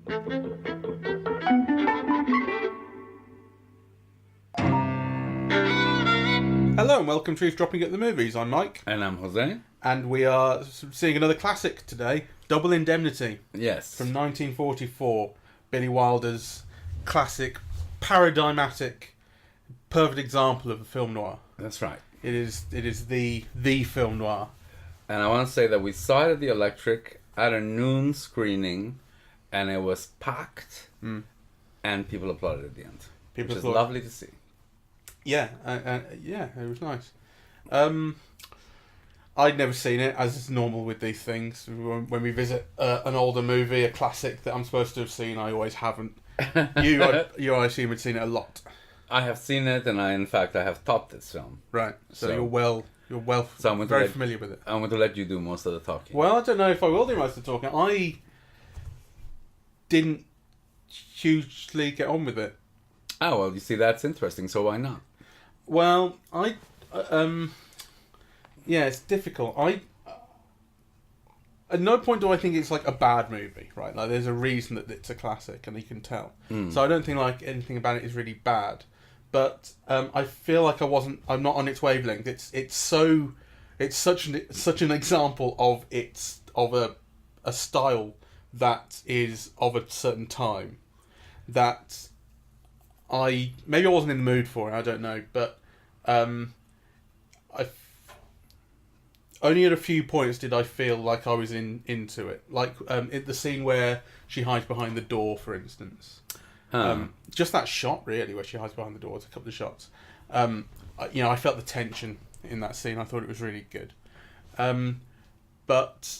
Hello and welcome to Eavesdropping at the Movies. I'm Mike. And I'm José. And we are seeing another classic today, Double Indemnity. Yes. From 1944. Billy Wilder's classic, paradigmatic, perfect example of a film noir. That's right. It is the film noir. And I want to say that we saw it at the Electric at a noon screening, and it was packed, and people applauded at the end. Which is lovely to see. Yeah, yeah, it was nice. I'd never seen it, as is normal with these things. When we visit an older movie, a classic that I'm supposed to have seen, I always haven't. You, I assume, had seen it a lot. I have seen it, and in fact, I have taught this film. Right, so you're very familiar with it. I'm going to let you do most of the talking. Well, I don't know if I will do most of the talking. I didn't hugely get on with it. Oh, well, you see, that's interesting, so why not? Well, yeah, it's difficult. At no point do I think it's like a bad movie, right? Like, there's a reason that it's a classic, and you can tell. So I don't think like anything about it is really bad. But I feel like I'm not on its wavelength. It's such an example of a style that is of a certain time that maybe I wasn't in the mood for it. I don't know, but only at a few points did I feel like I was into it. Like in the scene where she hides behind the door, for instance. Just that shot, really, where she hides behind the door. It's a couple of shots. I felt the tension in that scene. I thought it was really good. But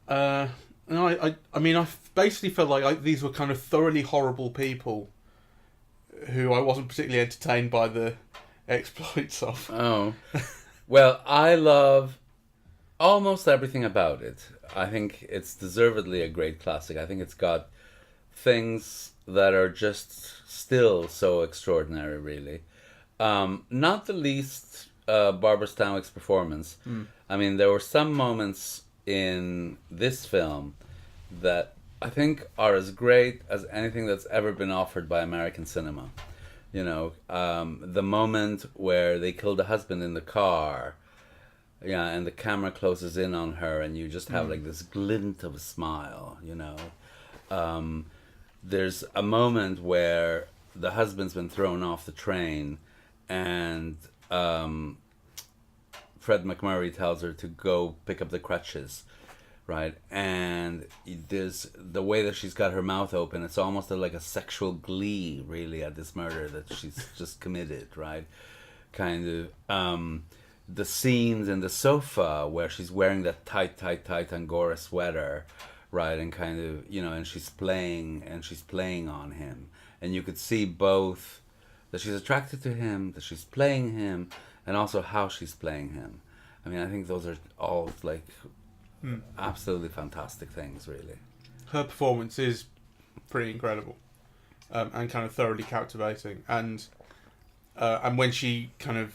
I basically felt like these were kind of thoroughly horrible people who I wasn't particularly entertained by the exploits of. Oh. Well, I love almost everything about it. I think it's deservedly a great classic. I think it's got things that are just still so extraordinary, really. Not the least Barbara Stanwyck's performance. I mean, there were some moments in this film that I think are as great as anything that's ever been offered by American cinema. You know, the moment where they kill the husband in the car, yeah, and the camera closes in on her, and you just have like this glint of a smile, you know. There's a moment where the husband's been thrown off the train, and Fred Macmurray tells her to go pick up the crutches, right? And there's the way that she's got her mouth open. It's almost like a sexual glee, really, at this murder that she's just committed, right? Kind of the scenes in the sofa where she's wearing that tight Angora sweater, right? And kind of, you know, and she's playing on him, and you could see both that she's attracted to him, that she's playing him, and also how she's playing him. I mean, I think those are all like absolutely fantastic things, really. Her performance is pretty incredible, and kind of thoroughly captivating. And when she kind of,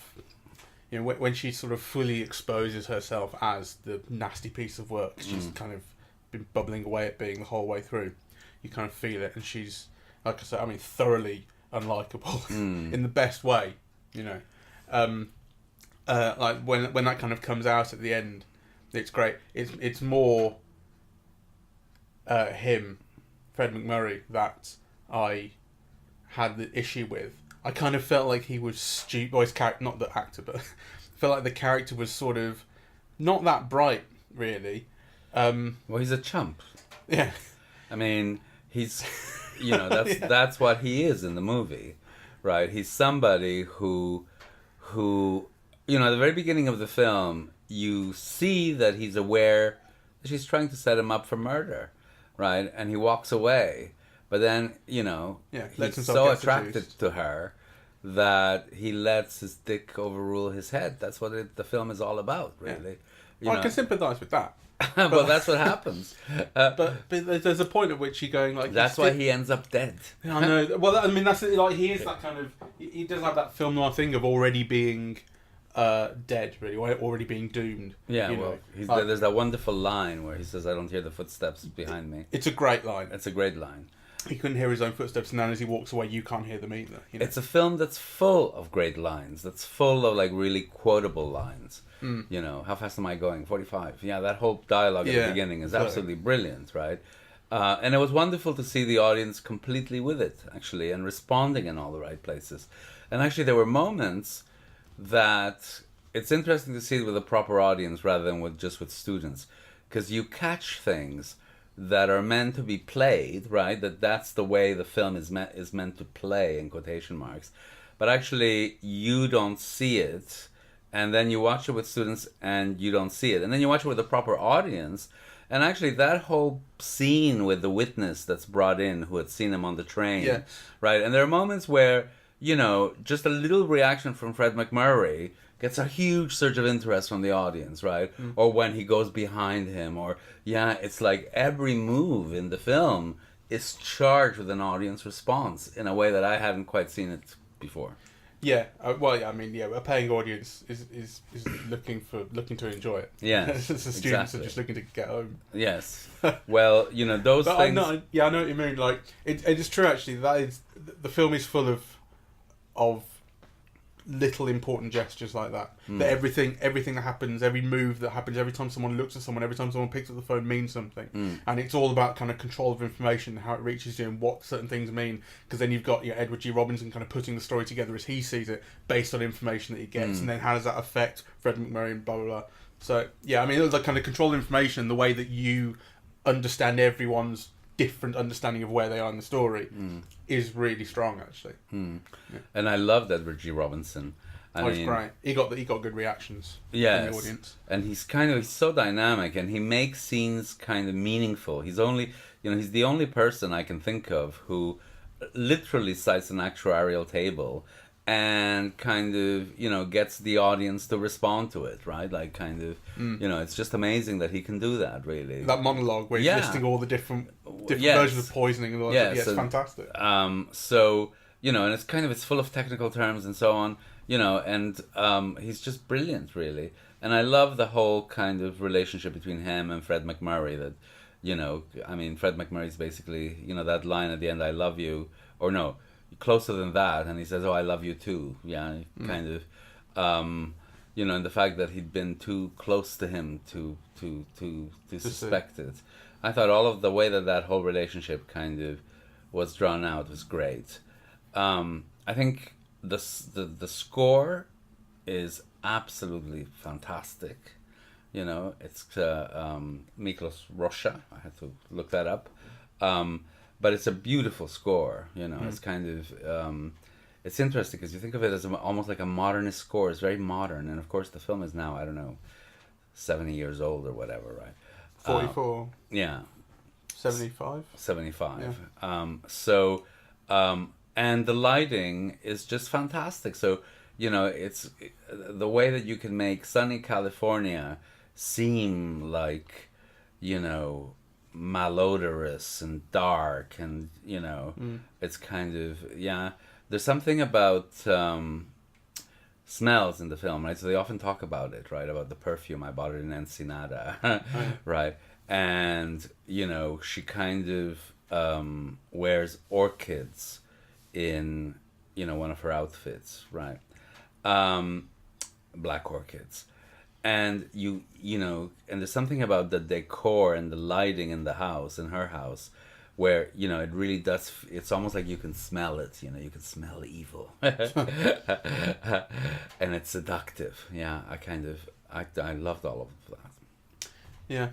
you know, when she sort of fully exposes herself as the nasty piece of work she's kind of been bubbling away at being the whole way through, you kind of feel it. And she's, like I said, I mean, thoroughly unlikable in the best way, you know. Like when that kind of comes out at the end, it's great. It's more him, Fred MacMurray, that I had the issue with. I kind of felt like he was stupid. Well, his character, not the actor, but felt like the character was sort of not that bright, really. Well, he's a chump. Yeah. I mean, he's, you know, that's what he is in the movie, right? He's somebody who, you know, at the very beginning of the film, you see that he's aware that she's trying to set him up for murder, right? And he walks away. But then, you know, he's so attracted to her that he lets his dick overrule his head. That's what the film is all about, really. Yeah. I can sympathise with that. Well, that's what happens. But there's a point at which you're going like... That's why he ends up dead. I know. Well, I mean, that's like he is that kind of... He does have that film noir thing of already being dead, really, or already being doomed. Yeah, you well, know. there's that wonderful line where he says, "I don't hear the footsteps behind me." It's a great line. It's a great line. He couldn't hear his own footsteps, and then as he walks away, you can't hear them either. You know? It's a film that's full of great lines. That's full of like really quotable lines. You know, how fast am I going? 45. Yeah, that whole dialogue at the beginning is absolutely brilliant, right? And it was wonderful to see the audience completely with it, actually, and responding in all the right places. And actually, there were moments that it's interesting to see it with a proper audience rather than with students, because you catch things that are meant to be played, right? That's the way the film is meant to play, in quotation marks, but actually you don't see it, and then you watch it with students and you don't see it, and then you watch it with a proper audience, and actually that whole scene with the witness that's brought in who had seen him on the train, right? And there are moments where, you know, just a little reaction from Fred MacMurray gets a huge surge of interest from the audience, right? Or when he goes behind him, or it's like every move in the film is charged with an audience response in a way that I hadn't quite seen it before. Yeah, a paying audience is looking to enjoy it. Yeah, the students are just looking to get home. Yes. Well, you know, those but things. I know what you mean. Like it is true actually. That is, the film is full of little important gestures like that. That everything that happens, every move that happens, every time someone looks at someone, every time someone picks up the phone means something. And it's all about kind of control of information, how it reaches you, and what certain ththings mean. Because then you've got Edward G. Robinson kind of putting the story together as he sees it, based on information that he gets, and then how does that affect Fred MacMurray and blah blah blah. So yeah, I mean, it was like kind of control of information, the way that you understand everyone's different understanding of where they are in the story is really strong, actually. Yeah. And I loved Edward G. Robinson. I mean, it's great. He got good reactions from the audience, and he's so dynamic, and he makes scenes kind of meaningful. He's the only person I can think of who literally cites an actuarial table and kind of, gets the audience to respond to it, right? Like kind of, it's just amazing that he can do that, really. That monologue where he's listing all the different versions of poisoning and all that. Yeah, it's fantastic. So, and it's full of technical terms and so on, and he's just brilliant, really. And I love the whole kind of relationship between him and Fred MacMurray that, Fred MacMurray's basically, that line at the end, "I love you," or no, closer than that, and he says, "Oh, I love you too." Yeah, kind of, and the fact that he'd been too close to him to suspect it. I thought all of the way that whole relationship kind of was drawn out was great. I think the score is absolutely fantastic. It's Miklos Rocha. I had to look that up. But it's a beautiful score, It's kind of, it's interesting because you think of it as almost like a modernist score. It's very modern, and of course the film is now, I don't know, 70 years old or whatever, right? 44. 75. 75. Yeah. And the lighting is just fantastic. So, it's the way that you can make sunny California seem like, malodorous and dark, and it's kind of there's something about smells in the film, right? So they often talk about it, right? About the perfume. I bought it in Ensenada. Right? And she kind of wears orchids in one of her outfits, right? Black orchids. And and there's something about the decor and the lighting in the house, in her house, where it really does. It's almost like you can smell it. You can smell evil, and it's seductive. Yeah, I loved all of that. Yeah.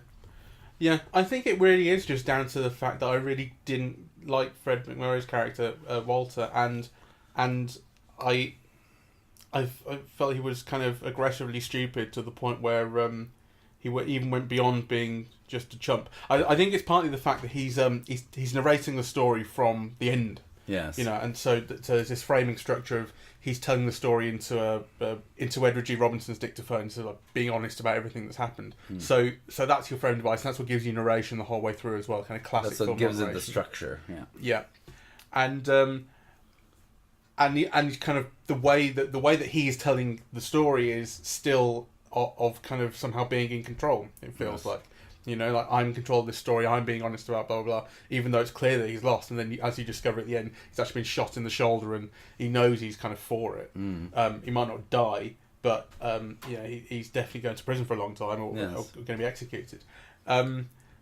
I think it really is just down to the fact that I really didn't like Fred MacMurray's character, Walter, and I felt he was kind of aggressively stupid to the point where he even went beyond being just a chump. I think it's partly the fact that he's narrating the story from the end. Yes. And so there's this framing structure of he's telling the story into Edward G. Robinson's dictaphone, so like being honest about everything that's happened. So that's your frame device, and that's what gives you narration the whole way through as well, kind of classic. That's what film gives narration. it the structure. Yeah. Yeah, and and kind of the way that he is telling the story is still of kind of somehow being in control. It feels like, like I'm in control of this story. I'm being honest about blah blah blah. Even though it's clear that he's lost, and then as you discover at the end, he's actually been shot in the shoulder, and he knows he's kind of for it. He might not die, but he's definitely going to prison for a long time, or going to be executed.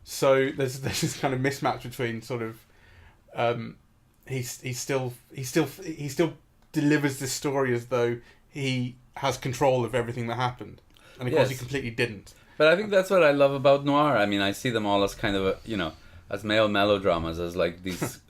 So there's this kind of mismatch between sort of he still delivers this story as though he has control of everything that happened, and of course he completely didn't. But I think that's what I love about noir. I mean, I see them all as kind of as male melodramas, as like these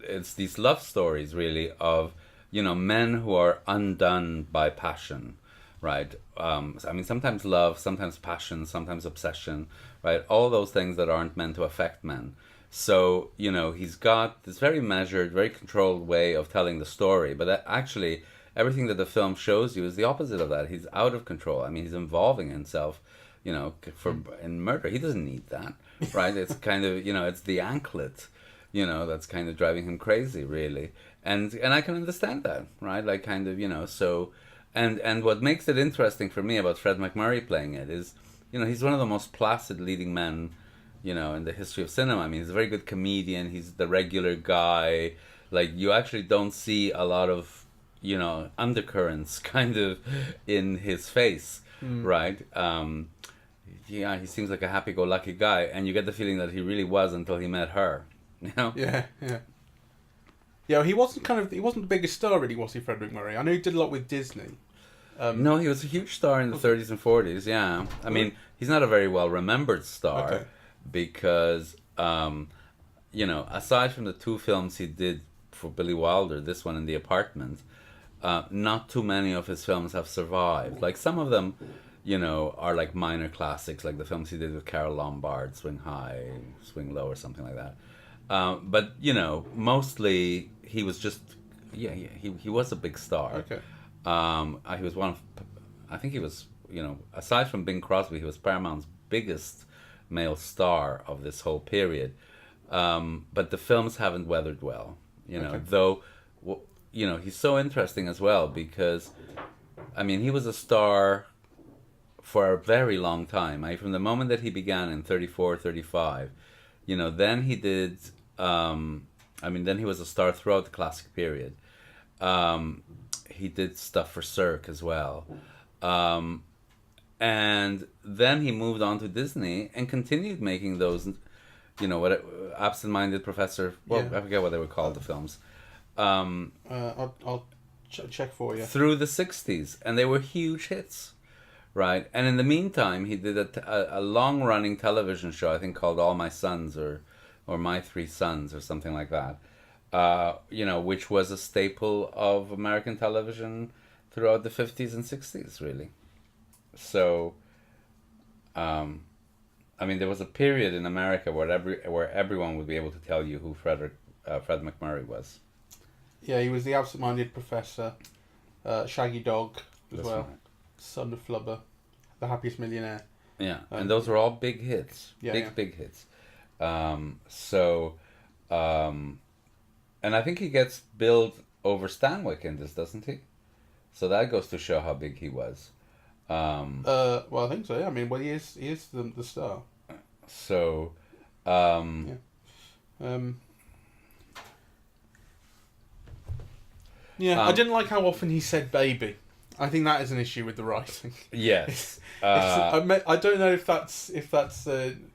it's these love stories really of men who are undone by passion, right? I mean, sometimes love, sometimes passion, sometimes obsession, right? All those things that aren't meant to affect men. So, he's got this very measured, very controlled way of telling the story, but actually everything that the film shows you is the opposite of that. He's out of control. I mean, he's involving himself, in murder. He doesn't need that, right? It's kind of, it's the anklet, that's kind of driving him crazy, really. And I can understand that, right? Like, kind of, so... And what makes it interesting for me about Fred MacMurray playing it is, he's one of the most placid leading men, in the history of cinema. I mean, he's a very good comedian. He's the regular guy. Like, you actually don't see a lot of, undercurrents kind of in his face, right? He seems like a happy-go-lucky guy, and you get the feeling that he really was until he met her, Yeah. Yeah, he wasn't the biggest star, really, was he, Fred MacMurray? I know he did a lot with Disney. No, he was a huge star in the 30s and 40s, yeah. I mean, he's not a very well-remembered star because, aside from the two films he did for Billy Wilder, this one and The Apartment, not too many of his films have survived. Like, some of them, are like minor classics, like the films he did with Carole Lombard, Swing High, Swing Low, or something like that. But, mostly he was just, he was a big star. Okay. He was I think he was, aside from Bing Crosby, he was Paramount's biggest male star of this whole period. But the films haven't weathered well, though, he's so interesting as well because, I mean, he was a star for a very long time. From the moment that he began in 34, 35, then he did, then he was a star throughout the classic period. He did stuff for Cirque as well. And then he moved on to Disney and continued making those, Absent-Minded Professor, I forget what they were called, the films. I'll check for you. Through the 60s, and they were huge hits, right? And in the meantime, he did a long-running television show, I think called All My Sons, or My Three Sons, or something like that. Which was a staple of American television throughout the 50s and 60s, really. So, there was a period in America where everyone would be able to tell you who Fred MacMurray was. Yeah, he was the Absent-Minded Professor, Shaggy Dog as That's well, right. Son of Flubber, The Happiest Millionaire. Yeah, and those were all big hits. Big hits. And I think he gets billed over Stanwyck in this, doesn't he? So that goes to show how big he was. Well, I think so. Yeah, I mean, he is the star. So, I didn't like how often he said "baby." I think that is an issue with the writing. Yes. I don't know if that's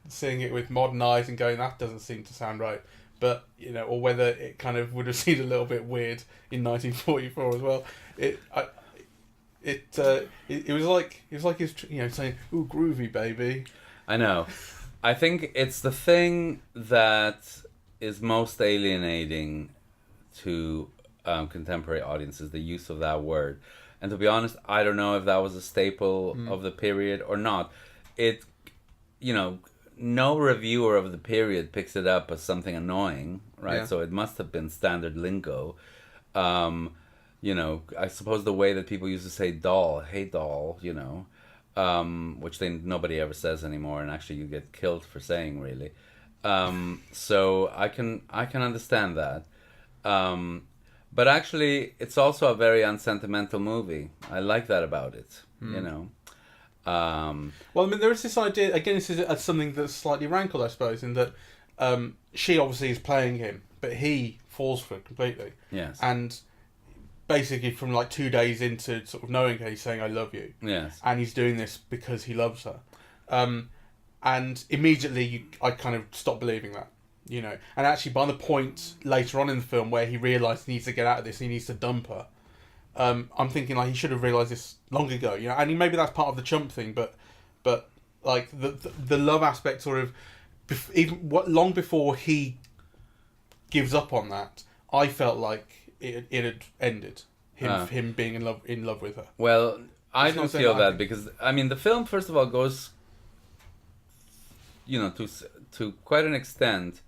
seeing it with modern eyes and going, that doesn't seem to sound right. But, or whether it kind of would have seemed a little bit weird in 1944 as well. It was like he was saying, "Ooh, groovy, baby." I know. I think it's the thing that is most alienating to contemporary audiences, the use of that word. And to be honest, I don't know if that was a staple of the period or not. It, no reviewer of the period picks it up as something annoying, right? Yeah. So it must have been standard lingo. I suppose the way that people used to say doll, hey doll, which nobody ever says anymore, and actually you get killed for saying, really. So I can understand that. But actually, it's also a very unsentimental movie. I like that about it. You know. Well, I mean, there is this idea, again, this is something that's slightly rankled, I suppose, in that she obviously is playing him, but he falls for it completely. Yes. And basically from like 2 days into sort of knowing her, he's saying, I love you. Yes. And he's doing this because he loves her. And immediately I kind of stopped believing that, you know. And actually by the point later on in the film where he realised he needs to get out of this, he needs to dump her, I'm thinking like he should have realised this long ago, you know. And maybe that's part of the chump thing, but like the love aspect sort of, long before he gives up on that, I felt like it had ended. Him being in love with her. Well, I don't feel that think. because I mean the film first of all goes, you know, to quite an extent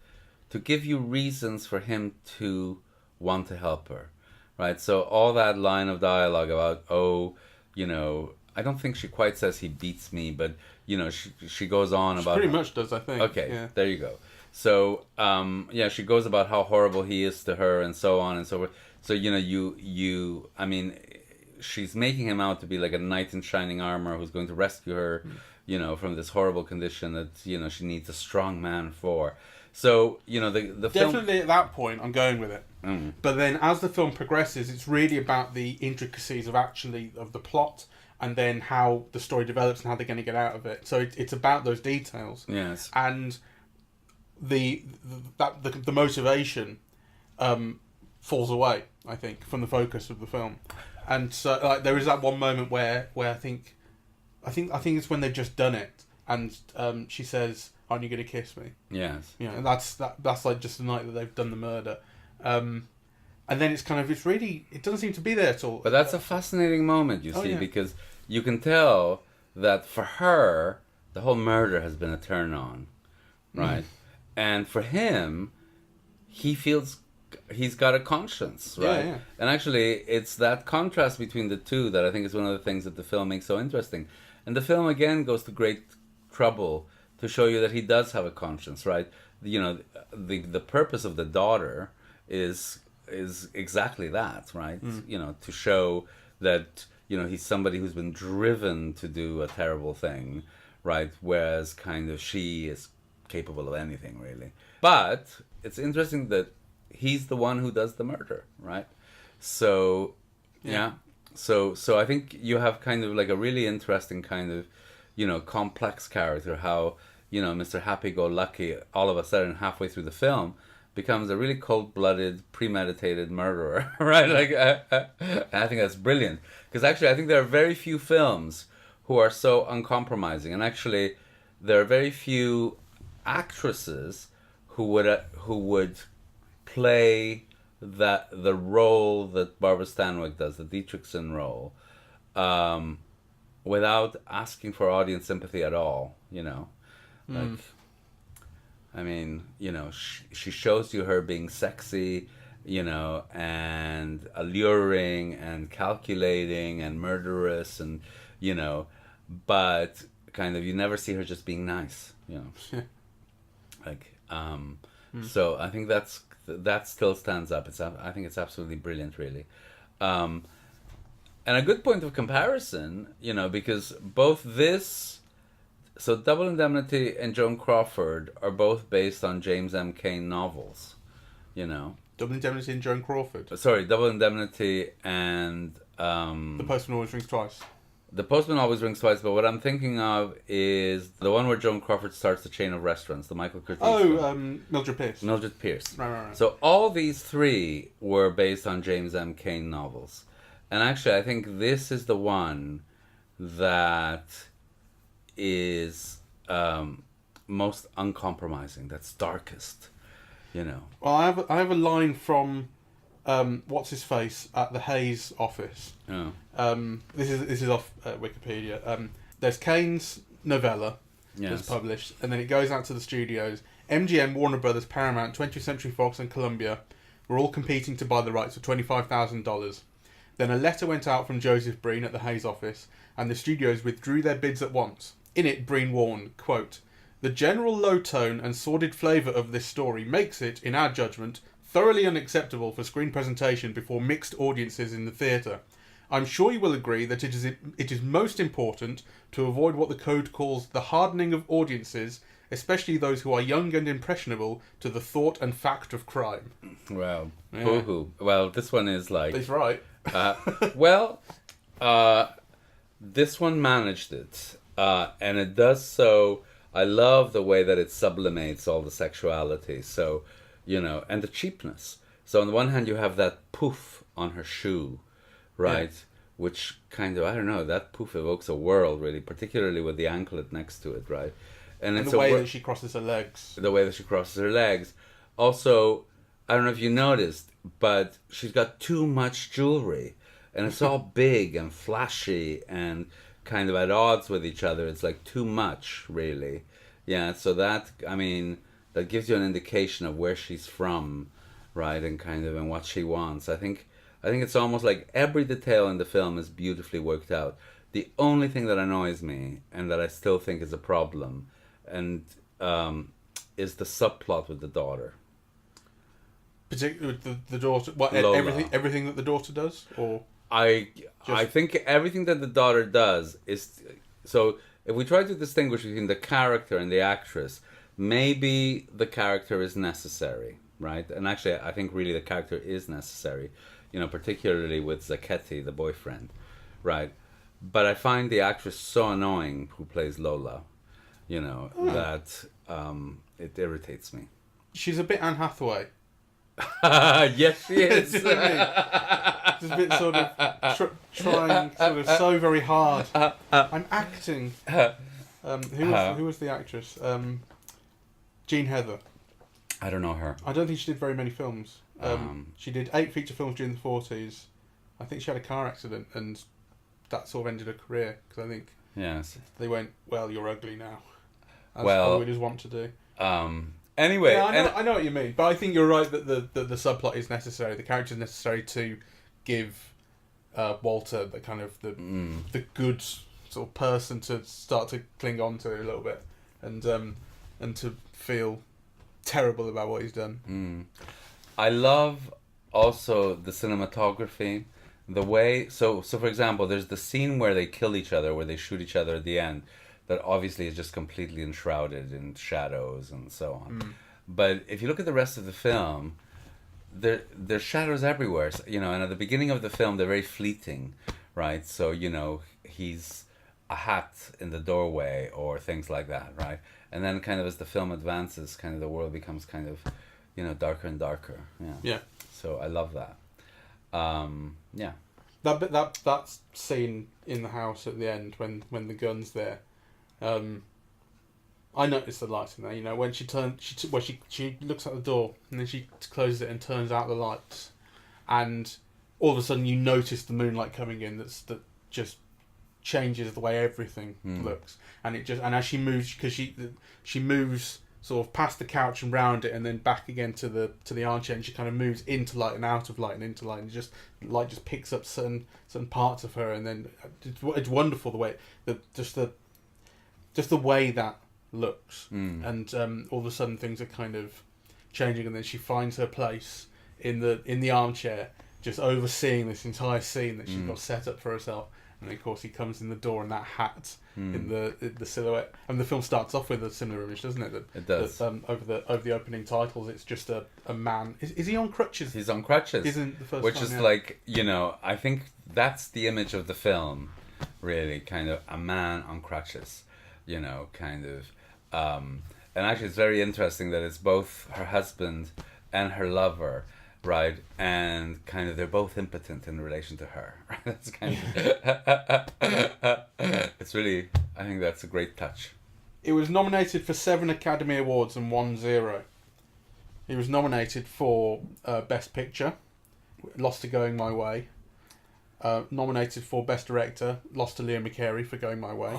to give you reasons for him to want to help her, right? So all that line of dialogue about, oh, you know, I don't think she quite says he beats me, but you know, she goes on about pretty much does, I think. Okay, yeah. There you go. So yeah, she goes about how horrible he is to her and so on and so forth. So you know, you I mean, she's making him out to be like a knight in shining armor who's going to rescue her, you know, from this horrible condition that, you know, she needs a strong man for. So, you know, the film... Definitely at that point, I'm going with it. But then as the film progresses, it's really about the intricacies of the plot and then how the story develops and how they're going to get out of it. So it's about those details. Yes. And the motivation falls away, I think, from the focus of the film. And so like there is that one moment where I think it's when they've just done it, and she says, "Aren't you going to kiss me?" Yes. You know, and that's like just the night that they've done the murder. And then it doesn't seem to be there at all. But that's a fascinating moment, you see, yeah. because you can tell that for her, the whole murder has been a turn on, right? And for him, he feels he's got a conscience, right? Yeah. And actually, it's that contrast between the two that I think is one of the things that the film makes so interesting. And the film, again, goes to great trouble to show you that he does have a conscience, right? You know, the purpose of the daughter is exactly that, right? You know, to show that, you know, he's somebody who's been driven to do a terrible thing, right? Whereas kind of she is capable of anything, really. But it's interesting that he's the one who does the murder, right? So, yeah. So I think you have kind of like a really interesting kind of, you know, complex character, how, you know, Mr. Happy-Go-Lucky all of a sudden halfway through the film becomes a really cold-blooded, premeditated murderer, right? Like, I think that's brilliant. Because actually, I think there are very few films who are so uncompromising. And actually, there are very few actresses who would play the role that Barbara Stanwyck does, the Dietrichson role, without asking for audience sympathy at all, you know? Like, I mean, you know, she shows you her being sexy, you know, and alluring and calculating and murderous and, you know, but kind of you never see her just being nice, you know? Like, so I think that still stands up. I think it's absolutely brilliant, really. And a good point of comparison, you know, because both this... So Double Indemnity and Joan Crawford are both based on James M. Cain novels, you know. Double Indemnity and Joan Crawford. Sorry, Double Indemnity and... The Postman Always Rings Twice. The Postman Always Rings Twice, but what I'm thinking of is the one where Joan Crawford starts the chain of restaurants, the Michael Curtiz film. Mildred Pierce. Mildred Pierce. Right. So all these three were based on James M. Cain novels. And actually, I think this is the one that is most uncompromising, that's darkest, you know. Well, I have a line from what's his face at the Hayes office. Oh. This is off Wikipedia. There's Cain's novella that's published, and then it goes out to the studios. MGM, Warner Brothers, Paramount, 20th Century Fox, and Columbia were all competing to buy the rights for $25,000. Then a letter went out from Joseph Breen at the Hayes office, and the studios withdrew their bids at once. In it, Breen warned, quote, "The general low tone and sordid flavour of this story makes it, in our judgment, thoroughly unacceptable for screen presentation before mixed audiences in the theatre. I'm sure you will agree that it is most important to avoid what the code calls the hardening of audiences, especially those who are young and impressionable to the thought and fact of crime. Well, Yeah. boo-hoo. Well, this one is like... He's right. This one managed it. And it does so... I love the way that it sublimates all the sexuality. So, and the cheapness. So on the one hand, you have that poof on her shoe, right? Yeah. Which kind of, I don't know, that poof evokes a world, really, particularly with the anklet next to it, right? And it's the way that she crosses her legs. The way that she crosses her legs. Also, I don't know if you noticed, but she's got too much jewelry. And it's all big and flashy and kind of at odds with each other. It's like too much, really. Yeah, so that gives you an indication of where she's from, right? And what she wants. I think it's almost like every detail in the film is beautifully worked out. The only thing that annoys me, and that I still think is a problem, and is the subplot with the daughter. Particularly with the daughter. What, everything that the daughter does, or I think everything that the daughter does is so. If we try to distinguish between the character and the actress, maybe the character is necessary, right? And actually, I think really the character is necessary. Particularly with Zacchetti, the boyfriend, right? But I find the actress so annoying who plays Lola, that it irritates me. She's a bit Anne Hathaway. Yes, she is. She's a bit sort of trying sort of so very hard. I'm acting. Who was the actress? Jean Heather. I don't know her. I don't think she did very many films. She did 8 feature films during the 40s. I think she had a car accident, and that sort of ended her career, because I think they went, well, you're ugly now. As Hollywooders want to do. Anyway, yeah, I know what you mean, but I think you're right that the subplot is necessary. The character is necessary to give Walter the kind of the good sort of person to start to cling on to a little bit, and to feel terrible about what he's done. I love also the cinematography, the way. So for example, there's the scene where they kill each other, where they shoot each other at the end. That obviously is just completely enshrouded in shadows and so on. But if you look at the rest of the film, there's shadows everywhere. So, and at the beginning of the film, they're very fleeting, right? So, he's a hat in the doorway or things like that, right? And then kind of as the film advances, kind of the world becomes kind of, darker and darker. Yeah. So I love that. Yeah. That scene in the house at the end when the gun's there. I noticed the lights in there. When she looks at the door and then she closes it and turns out the lights, and all of a sudden you notice the moonlight coming in. That just changes the way everything looks, and as she moves, because she moves sort of past the couch and round it and then back again to the armchair, and she kind of moves into light and out of light and into light, and light just picks up certain parts of her, and then it's wonderful the way just the way that looks, and all of a sudden things are kind of changing, and then she finds her place in the armchair, just overseeing this entire scene that she's got set up for herself. And of course he comes in the door in that hat, in the silhouette, and the film starts off with a similar image, doesn't it? It does. Over the opening titles, it's just a man. Is he on crutches? He's on crutches. Isn't the first which time, is yeah. like, I think that's the image of the film, really, kind of a man on crutches. Kind of, and actually it's very interesting that it's both her husband and her lover, right? And kind of they're both impotent in relation to her. That's kind of, it's really, I think that's a great touch. It was nominated for 7 Academy Awards and won 0. It was nominated for Best Picture, lost to Going My Way. Nominated for Best Director, lost to Liam McCarey for Going My Way.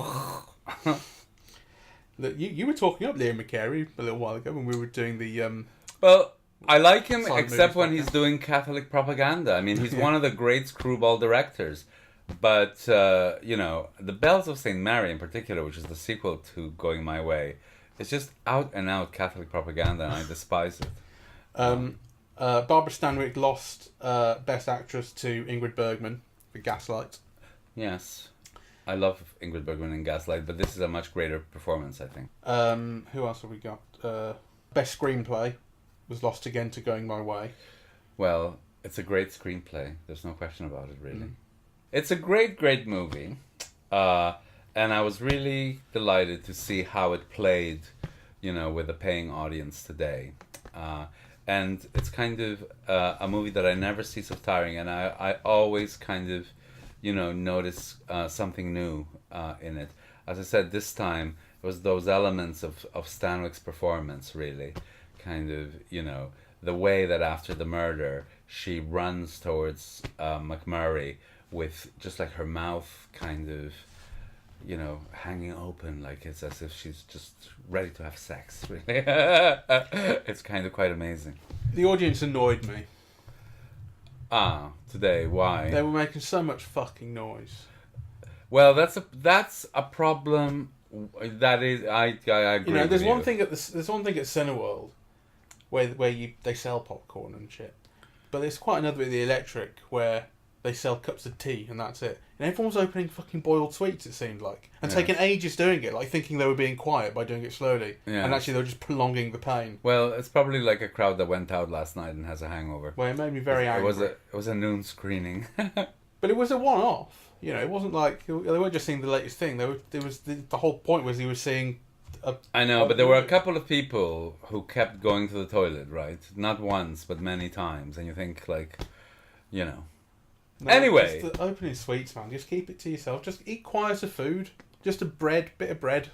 Look, you were talking up Liam McCarey a little while ago when we were doing the... Well, I like him except when movies he's doing Catholic propaganda. I mean, he's one of the great screwball directors. But, The Bells of St. Mary in particular, which is the sequel to Going My Way, it's just out and out Catholic propaganda, and I despise it. Barbara Stanwyck lost Best Actress to Ingrid Bergman for Gaslight. Yes. I love Ingrid Bergman in Gaslight, but this is a much greater performance, I think. Who else have we got? Best Screenplay was lost again to Going My Way. Well, it's a great screenplay. There's no question about it, really. It's a great, great movie. And I was really delighted to see how it played, with a paying audience today. And it's kind of a movie that I never cease of tiring, and I always kind of, notice something new in it. As I said, this time it was those elements of Stanwyck's performance, really. Kind of, the way that after the murder, she runs towards Macmurray with just like her mouth kind of, hanging open, like it's as if she's just ready to have sex, really. It's kind of quite amazing. The audience annoyed me. Today, why? They were making so much fucking noise. Well, that's a problem. That is, I agree. There's with one you. thing at Cineworld where they sell popcorn and shit, but there's quite another at the Electric where they sell cups of tea and that's it. And everyone's opening fucking boiled sweets, it seemed like, and taking ages doing it, like thinking they were being quiet by doing it slowly, and actually they were just prolonging the pain. Well, it's probably like a crowd that went out last night and has a hangover. Well, it made me very angry. It was a noon screening. But it was a one-off. It wasn't like they weren't just seeing the latest thing. The whole point was he was seeing. I know, but there were a couple of people who kept going to the toilet, right? Not once, but many times, and you think like, No, anyway, just the opening sweets, man. Just keep it to yourself. Just eat quieter food. Just a bit of bread.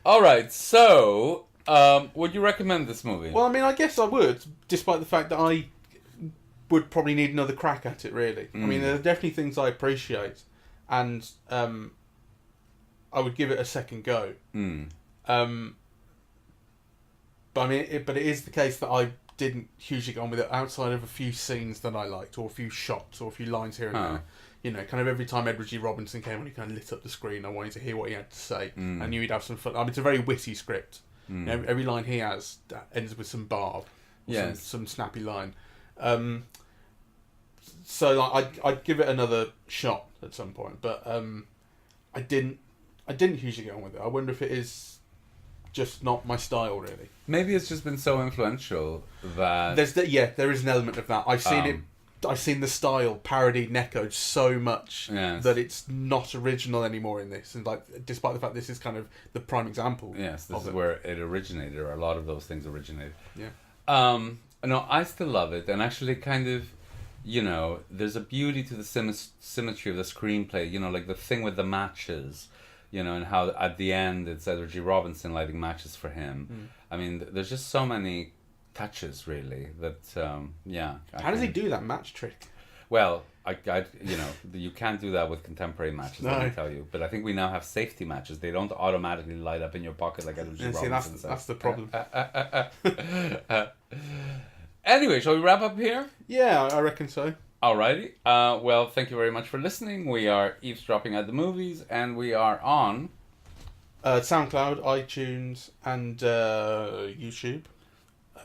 All right, so would you recommend this movie? Well, I mean, I guess I would, despite the fact that I would probably need another crack at it, really. I mean, there are definitely things I appreciate, and I would give it a second go. But I mean, but it is the case that I didn't hugely get on with it outside of a few scenes that I liked, or a few shots, or a few lines here and there. Kind of every time Edward G. Robinson came on, he kind of lit up the screen. I wanted to hear what he had to say. I knew he'd have some fun. I mean, it's a very witty script. Every line he has ends with some barb, some snappy line. So I'd give it another shot at some point, but I didn't hugely get on with it. I wonder if it is just not my style, really. Maybe it's just been so influential that there is an element of that. I've seen it. I've seen the style parodied and echoed so much that it's not original anymore in this, and despite the fact this is kind of the prime example. Yes, this is where it originated, or a lot of those things originated. Yeah. No, I still love it, and actually, kind of, there's a beauty to the symmetry of the screenplay. Like the thing with the matches. And how at the end it's Edward G. Robinson lighting matches for him. I mean, there's just so many touches, really, that, How does he do that match trick? Well, you can't do that with contemporary matches, let me tell you. But I think we now have safety matches. They don't automatically light up in your pocket like Edward G. Robinson says. That's the problem. Anyway, shall we wrap up here? Yeah, I reckon so. Alrighty. Well, thank you very much for listening. We are Eavesdropping at the Movies, and we are on SoundCloud, iTunes, and YouTube,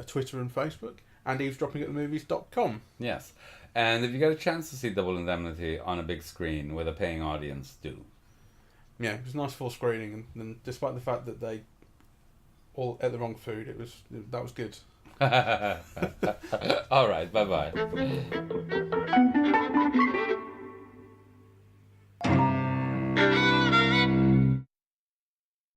Twitter and Facebook, and eavesdroppingatthemovies.com. Yes. And if you get a chance to see Double Indemnity on a big screen with a paying audience, do. Yeah, it was a nice full screening, and despite the fact that they all ate the wrong food, that was good. All right, bye-bye.